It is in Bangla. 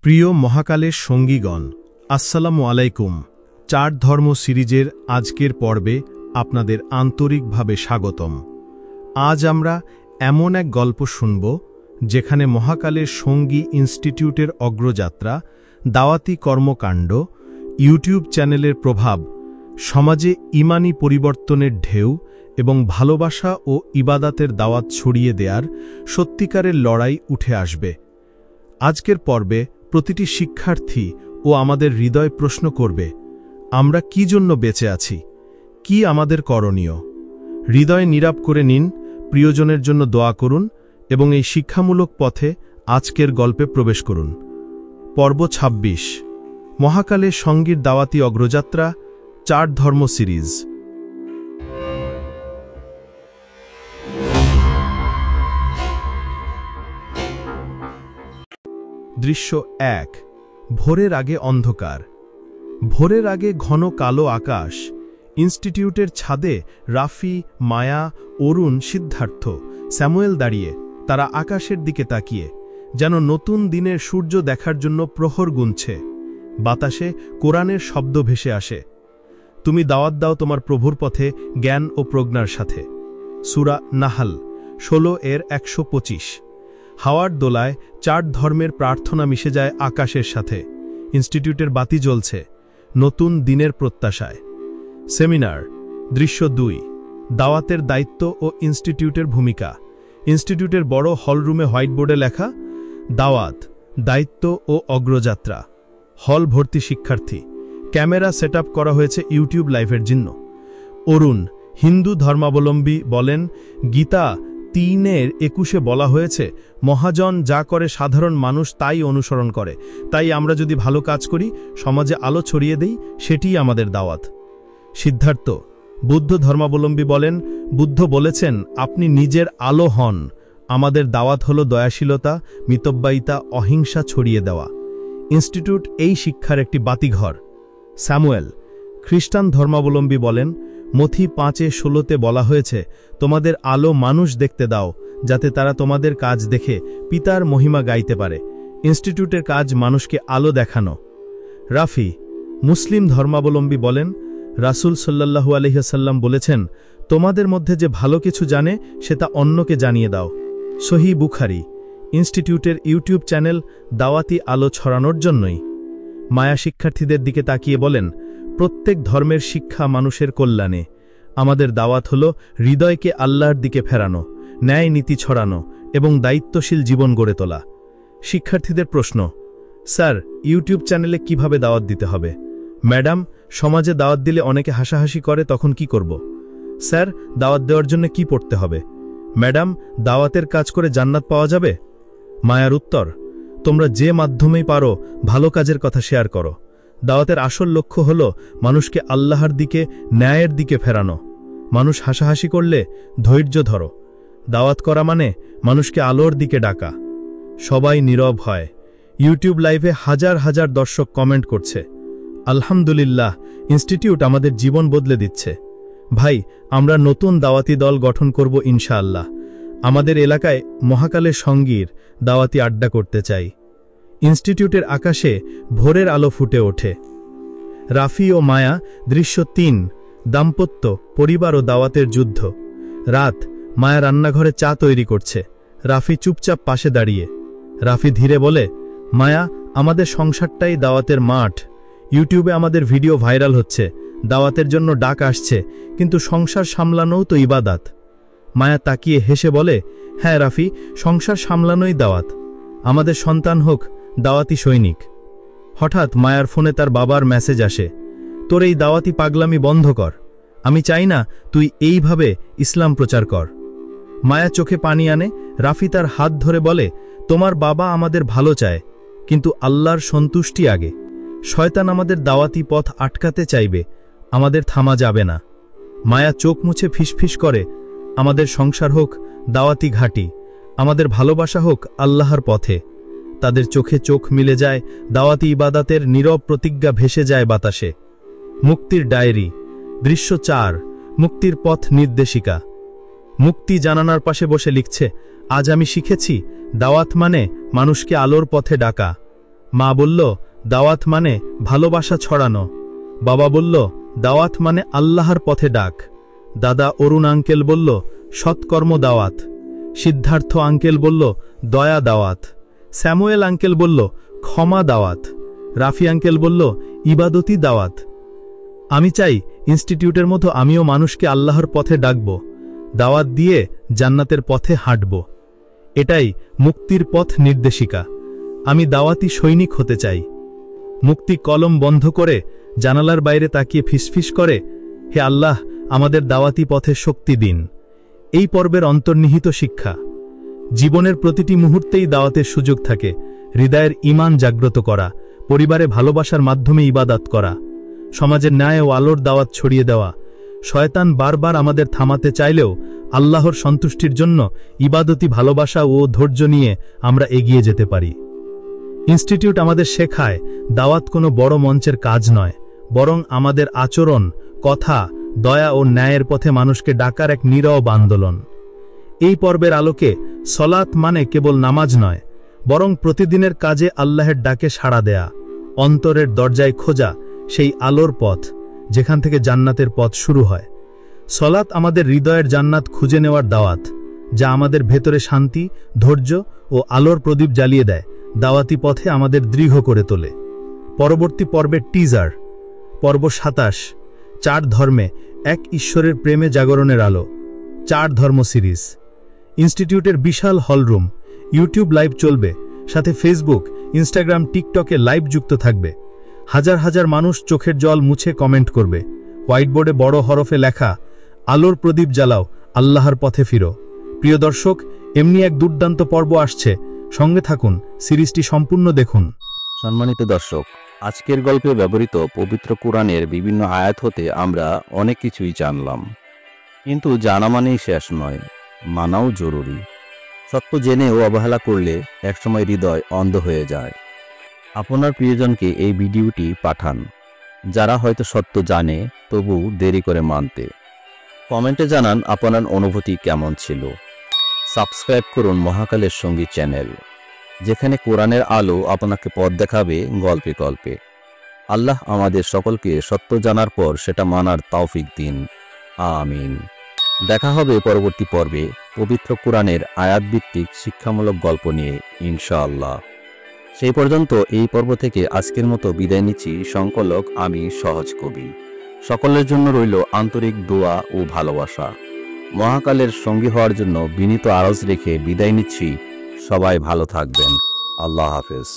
প্রিয় মহাকালের সঙ্গীগণ, আসসালামু আলাইকুম। চার ধর্ম সিরিজের আজকের পর্বে আপনাদের আন্তরিকভাবে স্বাগতম। আজ আমরা এমন এক গল্প শুনব যেখানে মহাকালের সঙ্গী ইনস্টিটিউটের অগ্রযাত্রা, দাওয়াতি কর্মকাণ্ড, ইউটিউব চ্যানেলের প্রভাব, সমাজে ঈমানি পরিবর্তনের ঢেউ এবং ভালোবাসা ও ইবাদাতের দাওয়াত ছড়িয়ে দেওয়ার সত্যিকারের লড়াই উঠে আসবে। আজকের পর্বে প্রতিটি শিক্ষার্থী ও আমাদের হৃদয় প্রশ্ন করবে, আমরা কি জন্য বেঁচে আছি, কি আমাদের করণীয়। হৃদয় নীরব করে নিন, প্রিয়জনের জন্য দোয়া করুন এবং এই শিক্ষামূলক পথে আজকের গল্পে প্রবেশ করুন। পর্ব ২৬, মহাকালের সঙ্গীর দাওয়াতি অগ্রযাত্রা, চার ধর্ম সিরিজ। দৃশ্য ১। ভোরের আগে অন্ধকার। ভোরের আগে ঘন কালো আকাশ। ইনস্টিটিউটের ছাদে রাফি, মায়া, অরুণ, সিদ্ধার্থ, স্যামুয়েল দাঁড়িয়ে, তারা আকাশের দিকে তাকিয়ে, যেন নতুন দিনের সূর্য দেখার জন্য প্রহর গুনছে। বাতাসে কোরআনের শব্দ ভেসে আসে, তুমি দাওয়াত দাও তোমার প্রভুর পথে জ্ঞান ও প্রজ্ঞার সাথে। সূরা নাহাল ১৬-১২৫। হাওয়ার দোলায় চার ধর্মের প্রার্থনা মিশে যায় আকাশের সাথে। ইনস্টিটিউটের বাতি জ্বলছে, নতুন দিনের প্রত্যাশায়। সেমিনার। দৃশ্য ২। দাওয়াতের দায়িত্ব ও ইনস্টিটিউটের ভূমিকা। ইনস্টিটিউটের বড় হলরুমে হোয়াইটবোর্ডে লেখা, দাওয়াত, দায়িত্ব ও অগ্রযাত্রা। হল ভর্তি শিক্ষার্থী। ক্যামেরা সেট করা হয়েছে ইউটিউব লাইভের জন্য। অরুণ, হিন্দু ধর্মাবলম্বী, বলেন, গীতা ৩:২১ বলা হয়েছে, মহাজন যা করে সাধারণ মানুষ তাই অনুসরণ করে, তাই আমরা যদি ভালো কাজ করি, সমাজে আলো ছড়িয়ে দেই, সেটিই আমাদের দাওয়াত। সিদ্ধার্থ, বুদ্ধ ধর্মাবলম্বী, বলেন, বুদ্ধ বলেছেন আপনি নিজের আলো হন, আমাদের দাওয়াত হল দয়াশীলতা, মিতব্যয়িতা, অহিংসা ছড়িয়ে দেওয়া। ইনস্টিটিউট এই শিক্ষার একটি বাতিঘর। স্যামুয়েল, খ্রিস্টান ধর্মাবলম্বী, বলেন, মথি ৫:১৬ বলা হয়েছে, তোমাদের আলো মানুষ দেখতে দাও, যাতে তারা তোমাদের কাজ দেখে পিতার মহিমা গাইতে পারে। ইনস্টিটিউটের কাজ মানুষকে আলো দেখানো। রাফি, মুসলিম ধর্মাবলম্বী, বলেন, রাসূল সাল্লাল্লাহু আলাইহি ওয়াসাল্লাম বলেছেন, তোমাদের মধ্যে যে ভালো কিছু জানে সে তা অন্যকে জানিয়ে দাও। সহিহ বুখারী। ইনস্টিটিউটের ইউটিউব চ্যানেল দাওয়াতি আলো ছড়ানোর জন্যই। মায়া শিক্ষার্থীদের দিকে তাকিয়ে বলেন, প্রত্যেক ধর্মের শিক্ষা মানুষের কল্যাণে। আমাদের দাওয়াত হল হৃদয়কে আল্লাহর দিকে ফেরানো, ন্যায় নীতি ছড়ানো এবং দায়িত্বশীল জীবন গড়ে তোলা। শিক্ষার্থীদের প্রশ্ন, স্যার, ইউটিউব চ্যানেলে কিভাবে দাওয়াত দিতে হবে? ম্যাডাম, সমাজে দাওয়াত দিলে অনেকে হাসাহাসি করে, তখন কি করব? স্যার, দাওয়াত দেওয়ার জন্য কি পড়তে হবে? ম্যাডাম, দাওয়াতের কাজ করে জান্নাত পাওয়া যাবে? মায়ার উত্তর, তোমরা যে মাধ্যমেই পারো ভালো কাজের কথা শেয়ার করো। দাওয়াতের আসল লক্ষ্য হল মানুষকে আল্লাহর দিকে, ন্যায়ের দিকে ফেরানো। মানুষ হাসাহাসি করলে ধৈর্য ধরো। দাওয়াত করা মানে মানুষকে আলোর দিকে ডাকা। সবাই নীরব হয়। ইউটিউব লাইভে হাজার হাজার দর্শক কমেন্ট করছে, আলহামদুলিল্লাহ, ইনস্টিটিউট আমাদের জীবন বদলে দিচ্ছে। ভাই, আমরা নতুন দাওয়াতি দল গঠন করব ইনশাআল্লাহ। আমাদের এলাকায় মহাকালের সঙ্গীর দাওয়াতি আড্ডা করতে চাই। ইনস্টিটিউটের আকাশে ভোরের আলো ফুটে ওঠে। রাফি ও মায়া। দৃশ্য ৩। দাম্পত্য, পরিবার ও দাওয়াতের যুদ্ধ। রাত। মায়া রান্নাঘরে চা তৈরি করছে, রাফি চুপচাপ পাশে দাঁড়িয়ে। রাফি ধীরে বলে, মায়া, আমাদের সংসারটাই দাওয়াতের মাঠ। ইউটিউবে আমাদের ভিডিও ভাইরাল হচ্ছে, দাওয়াতের জন্য ডাক আসছে, কিন্তু সংসার সামলানোও তো ইবাদাত। মায়া তাকিয়ে হেসে বলে, হ্যাঁ রাফি, সংসার সামলানোই দাওয়াত। আমাদের সন্তান হোক দাওয়াতি সৈনিক। হঠাৎ মায়ার ফোনে তার বাবার মেসেজ আসে, তোর এই দাওয়াতি পাগলামি বন্ধ কর, আমি চাই না তুই এইভাবে ইসলাম প্রচার কর। মায়া চোখে পানি আনে। রাফি তার হাত ধরে বলে, তোমার বাবা আমাদের ভালো চায়, কিন্তু আল্লাহর সন্তুষ্টি আগে। শয়তান আমাদের দাওয়াতি পথ আটকাতে চাইবে, আমাদের থামা যাবে না। মায়া চোখ মুছে ফিসফিস করে, আমাদের সংসার হোক দাওয়াতি ঘাঁটি, আমাদের ভালোবাসা হোক আল্লাহর পথে। তাদের চোখে চোখ মিলে যায়, দাওয়াতি ইবাদাতের নীরব প্রতিজ্ঞা ভেসে যায় বাতাসে। মুক্তির ডায়েরি। দৃশ্য ৪। মুক্তির পথ নির্দেশিকা। মুক্তি জানানার পাশে বসে লিখছে, আজ আমি শিখেছি দাওয়াত মানে মানুষকে আলোর পথে ডাকা। মা বলল, দাওয়াত মানে ভালোবাসা ছড়ানো। বাবা বলল, দাওয়াত মানে আল্লাহর পথে ডাক। দাদা অরুণ আঙ্কেল বলল, সৎকর্ম দাওয়াত। সিদ্ধার্থ আঙ্কেল বলল, দয়া দাওয়াত। স্যামুয়েল আঙ্কেল বলল, ক্ষমা দাওয়াত। রাফি আঙ্কেল বলল, ইবাদতি দাওয়াত। আমি চাই ইনস্টিটিউটের মতো আমিও মানুষকে আল্লাহর পথে ডাকব, দাওয়াত দিয়ে জান্নাতের পথে হাঁটব। এটাই মুক্তির পথ নির্দেশিকা। আমি দাওয়াতি সৈনিক হতে চাই। মুক্তি কলম বন্ধ করে জানালার বাইরে তাকিয়ে ফিসফিস করে, হে আল্লাহ, আমাদের দাওয়াতি পথে শক্তি দিন। এই পর্বের অন্তর্নিহিত শিক্ষা: জীবনের প্রতিটি মুহূর্তেই দাওয়াতের সুযোগ থাকে। হৃদয়ের ঈমান জাগ্রত করা, পরিবারে ভালোবাসার মাধ্যমে ইবাদত করা, সমাজের ন্যায় ও আলোর দাওয়াত ছড়িয়ে দেওয়া। শয়তান বারবার আমাদের থামাতে চাইলেও আল্লাহর সন্তুষ্টির জন্য ইবাদতি ভালোবাসা ও ধৈর্য নিয়ে আমরা এগিয়ে যেতে পারি। ইনস্টিটিউট আমাদের শেখায়, দাওয়াত কোনো বড় মঞ্চের কাজ নয়, বরং আমাদের আচরণ, কথা, দয়া ও ন্যায়ের পথে মানুষকে ডাকার এক নীরব আন্দোলন। এই পর্বের আলোকে সলাত মানে কেবল নামাজ নয়, বরং প্রতিদিনের কাজে আল্লাহের ডাকে সাড়া দেয়া, অন্তরের দরজায় খোঁজা সেই আলোর পথ যেখান থেকে জান্নাতের পথ শুরু হয়। সলাত আমাদের হৃদয়ের জান্নাত খুঁজে নেওয়ার দাওয়াত, যা আমাদের ভেতরে শান্তি, ধৈর্য ও আলোর প্রদীপ জ্বালিয়ে দেয়, দাওয়াতি পথে আমাদের দৃঢ় করে তোলে। পরবর্তী পর্বের টিজার, পর্ব ২৭, ৪ ধর্মে এক ঈশ্বরের প্রেমে জাগরণের আলো, ৪ ধর্ম সিরিজ। ইনস্টিটিউটের বিশাল হলরুম, ইউটিউব লাইভ চলবে, সাথে ফেসবুক, ইনস্টাগ্রাম, টিকটকে লাইভ যুক্ত থাকবে। হাজার হাজার মানুষ চোখের জল মুছে কমেন্ট করবে। হোয়াইটবোর্ডে বড় হরফে লেখা, আলোর প্রদীপ জ্বালাও, আল্লাহর পথে ফিরো। প্রিয় দর্শক, এমনি এক দুর্দান্ত পর্ব আসছে, সঙ্গে থাকুন, সিরিজটি সম্পূর্ণ দেখুন। সম্মানিত দর্শক, আজকের গল্পে ব্যবহৃত পবিত্র কোরআনের বিভিন্ন আয়াত হতে আমরা অনেক কিছুই জানলাম, কিন্তু জানা মানেই শেষ নয়, মানাও জরুরি। সত্য জেনেও অবহেলা করলে একসময় হৃদয় অন্ধ হয়ে যায়। আপনার প্রিয়জনকে এই ভিডিওটি পাঠান, যারা হয়তো সত্য জানে তবু দেরি করে মানতে। কমেন্টে জানান আপনার অনুভূতি কেমন ছিল। সাবস্ক্রাইব করুন মহাকালের সঙ্গী চ্যানেল, যেখানে কোরআনের আলো আপনাকে পথ দেখাবে গল্পে গল্পে। আল্লাহ আমাদের সকলকে সত্য জানার পর সেটা মানার তৌফিক দিন। আমিন। দেখা হবে পরবর্তী পর্বে পবিত্র কোরআনের আয়াতভিত্তিক শিক্ষামূলক গল্প নিয়ে, ইনশাআল্লাহ। সেই পর্যন্ত এই পর্ব থেকে আজকের মতো বিদায় নিচ্ছি। সংকলক আমি সহজ কবি। সকলের জন্য রইল আন্তরিক দোয়া ও ভালোবাসা। মহাকালের সঙ্গী হওয়ার জন্য বিনীত আরজ রেখে বিদায় নিচ্ছি। সবাই ভালো থাকবেন। আল্লাহ হাফেজ।